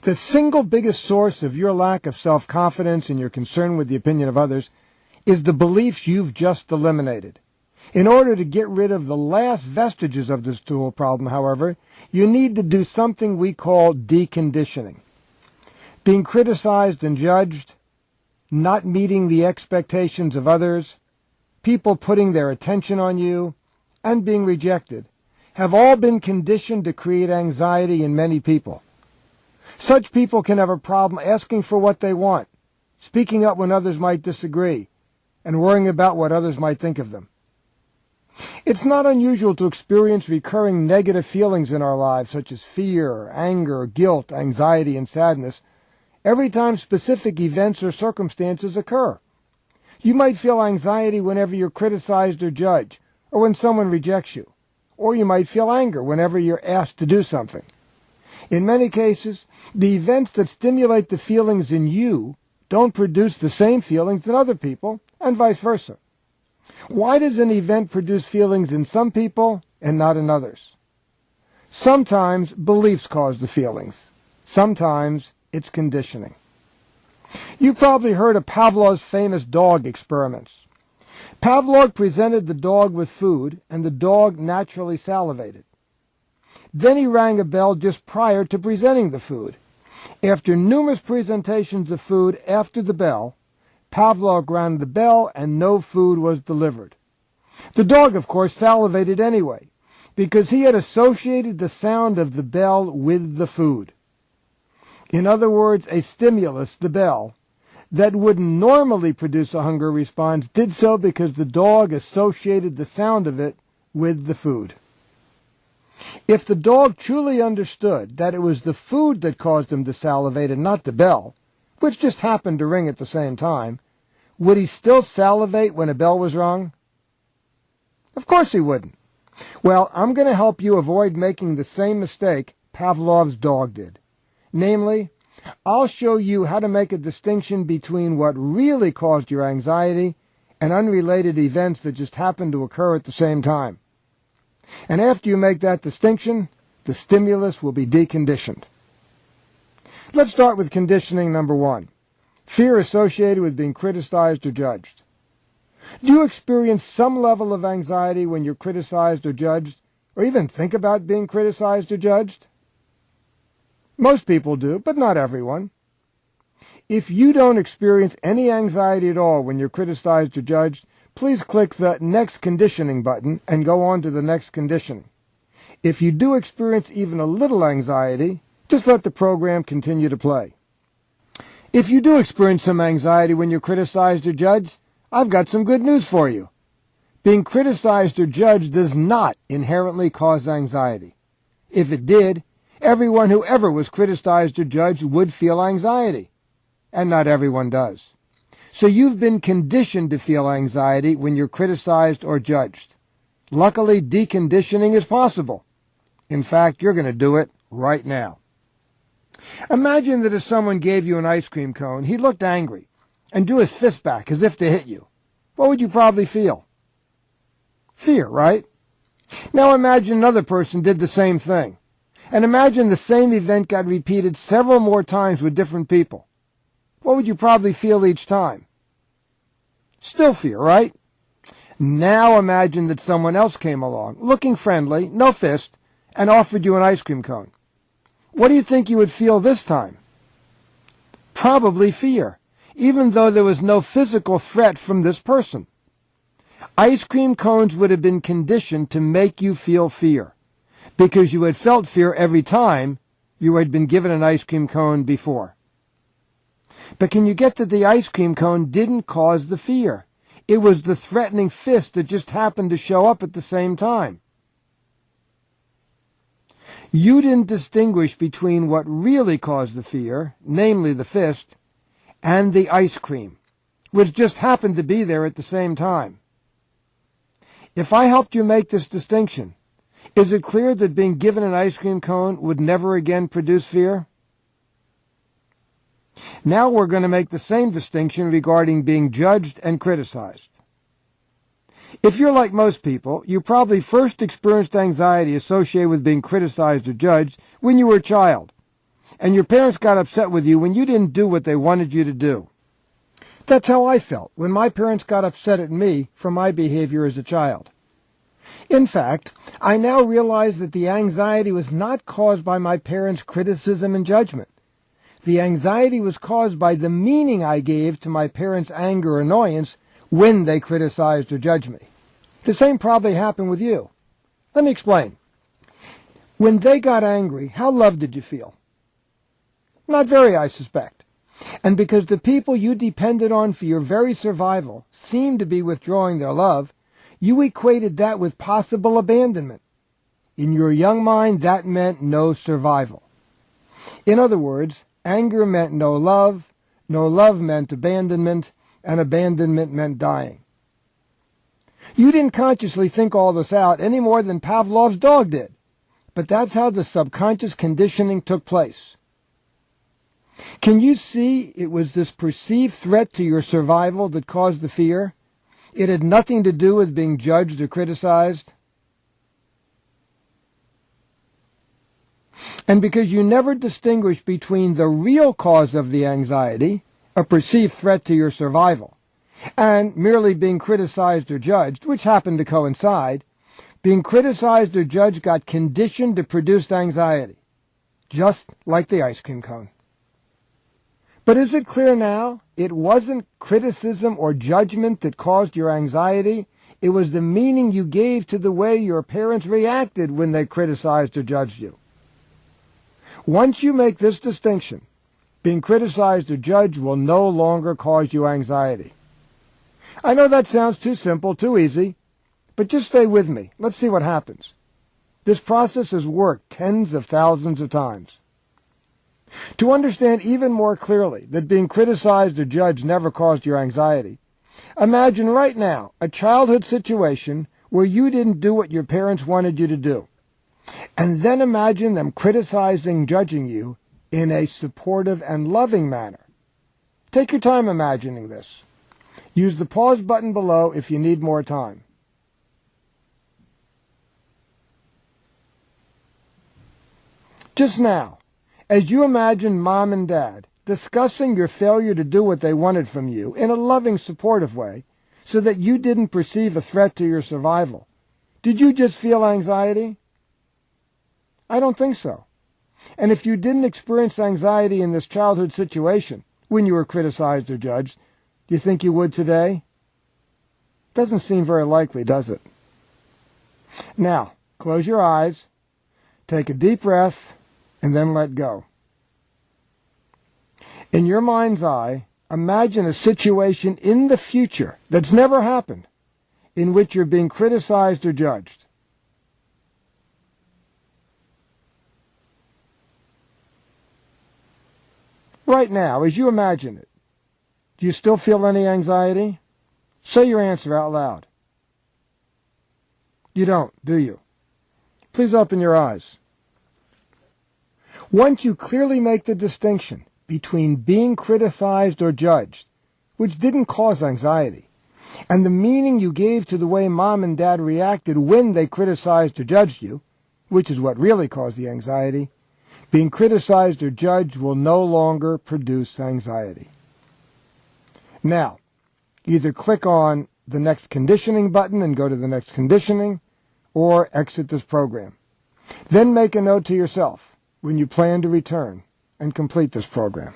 The single biggest source of your lack of self-confidence and your concern with the opinion of others is the beliefs you've just eliminated. In order to get rid of the last vestiges of this tool problem, however, you need to do something we call deconditioning. Being criticized and judged, not meeting the expectations of others, people putting their attention on you, and being rejected have all been conditioned to create anxiety in many people. Such people can have a problem asking for what they want, speaking up when others might disagree, and worrying about what others might think of them. It's not unusual to experience recurring negative feelings in our lives, such as fear, anger, guilt, anxiety, and sadness, every time specific events or circumstances occur. You might feel anxiety whenever you're criticized or judged, or when someone rejects you, or you might feel anger whenever you're asked to do something. In many cases, the events that stimulate the feelings in you don't produce the same feelings in other people, and vice versa. Why does an event produce feelings in some people and not in others? Sometimes beliefs cause the feelings. Sometimes it's conditioning. You've probably heard of Pavlov's famous dog experiments. Pavlov presented the dog with food, and the dog naturally salivated. Then he rang a bell just prior to presenting the food. After numerous presentations of food after the bell, Pavlov rang the bell and no food was delivered. The dog, of course, salivated anyway, because he had associated the sound of the bell with the food. In other words, a stimulus, the bell, that wouldn't normally produce a hunger response did so because the dog associated the sound of it with the food. If the dog truly understood that it was the food that caused him to salivate and not the bell, which just happened to ring at the same time, would he still salivate when a bell was rung? Of course he wouldn't. Well, I'm going to help you avoid making the same mistake Pavlov's dog did. Namely, I'll show you how to make a distinction between what really caused your anxiety and unrelated events that just happened to occur at the same time. And after you make that distinction, the stimulus will be deconditioned. Let's start with conditioning number 1. Fear associated with being criticized or judged. Do you experience some level of anxiety when you're criticized or judged, or even think about being criticized or judged? Most people do, but not everyone. If you don't experience any anxiety at all when you're criticized or judged, please click the Next Conditioning button and go on to the next conditioning. If you do experience even a little anxiety, just let the program continue to play. If you do experience some anxiety when you're criticized or judged, I've got some good news for you. Being criticized or judged does not inherently cause anxiety. If it did, everyone who ever was criticized or judged would feel anxiety. And not everyone does. So you've been conditioned to feel anxiety when you're criticized or judged. Luckily, deconditioning is possible. In fact, you're going to do it right now. Imagine that if someone gave you an ice cream cone, he looked angry and drew his fist back as if to hit you. What would you probably feel? Fear, right? Now imagine another person did the same thing. And imagine the same event got repeated several more times with different people. What would you probably feel each time? Still fear, right? Now imagine that someone else came along, looking friendly, no fist, and offered you an ice cream cone. What do you think you would feel this time? Probably fear, even though there was no physical threat from this person. Ice cream cones would have been conditioned to make you feel fear, because you had felt fear every time you had been given an ice cream cone before. But can you get that the ice cream cone didn't cause the fear? It was the threatening fist that just happened to show up at the same time. You didn't distinguish between what really caused the fear, namely the fist, and the ice cream, which just happened to be there at the same time. If I helped you make this distinction, is it clear that being given an ice cream cone would never again produce fear? Now we're going to make the same distinction regarding being judged and criticized. If you're like most people, you probably first experienced anxiety associated with being criticized or judged when you were a child. and your parents got upset with you when you didn't do what they wanted you to do. That's how I felt when my parents got upset at me for my behavior as a child. In fact, I now realize that the anxiety was not caused by my parents' criticism and judgment. The anxiety was caused by the meaning I gave to my parents' anger or annoyance when they criticized or judged me. The same probably happened with you. Let me explain. When they got angry, how loved did you feel? Not very, I suspect. And because the people you depended on for your very survival seemed to be withdrawing their love, you equated that with possible abandonment. In your young mind, that meant no survival. In other words, anger meant no love meant abandonment, and abandonment meant dying. You didn't consciously think all this out any more than Pavlov's dog did, but that's how the subconscious conditioning took place. Can you see it was this perceived threat to your survival that caused the fear? It had nothing to do with being judged or criticized. And because you never distinguished between the real cause of the anxiety, a perceived threat to your survival, and merely being criticized or judged, which happened to coincide, being criticized or judged got conditioned to produce anxiety, just like the ice cream cone. But is it clear now? It wasn't criticism or judgment that caused your anxiety. It was the meaning you gave to the way your parents reacted when they criticized or judged you. Once you make this distinction, being criticized or judged will no longer cause you anxiety. I know that sounds too simple, too easy, but just stay with me. Let's see what happens. This process has worked tens of thousands of times. To understand even more clearly that being criticized or judged never caused your anxiety, imagine right now a childhood situation where you didn't do what your parents wanted you to do. And then imagine them criticizing, judging you in a supportive and loving manner. Take your time imagining this. Use the pause button below if you need more time. Just now, as you imagine Mom and Dad discussing your failure to do what they wanted from you in a loving, supportive way so that you didn't perceive a threat to your survival, did you just feel anxiety? I don't think so. And if you didn't experience anxiety in this childhood situation when you were criticized or judged, do you think you would today? Doesn't seem very likely, does it? Now, close your eyes, take a deep breath, and then let go. In your mind's eye, imagine a situation in the future that's never happened, in which you're being criticized or judged. Right now, as you imagine it, do you still feel any anxiety? Say your answer out loud. You don't, do you? Please open your eyes. Once you clearly make the distinction between being criticized or judged, which didn't cause anxiety, and the meaning you gave to the way Mom and Dad reacted when they criticized or judged you, which is what really caused the anxiety, being criticized or judged will no longer produce anxiety. Now, either click on the next conditioning button and go to the next conditioning, or exit this program. Then make a note to yourself when you plan to return and complete this program.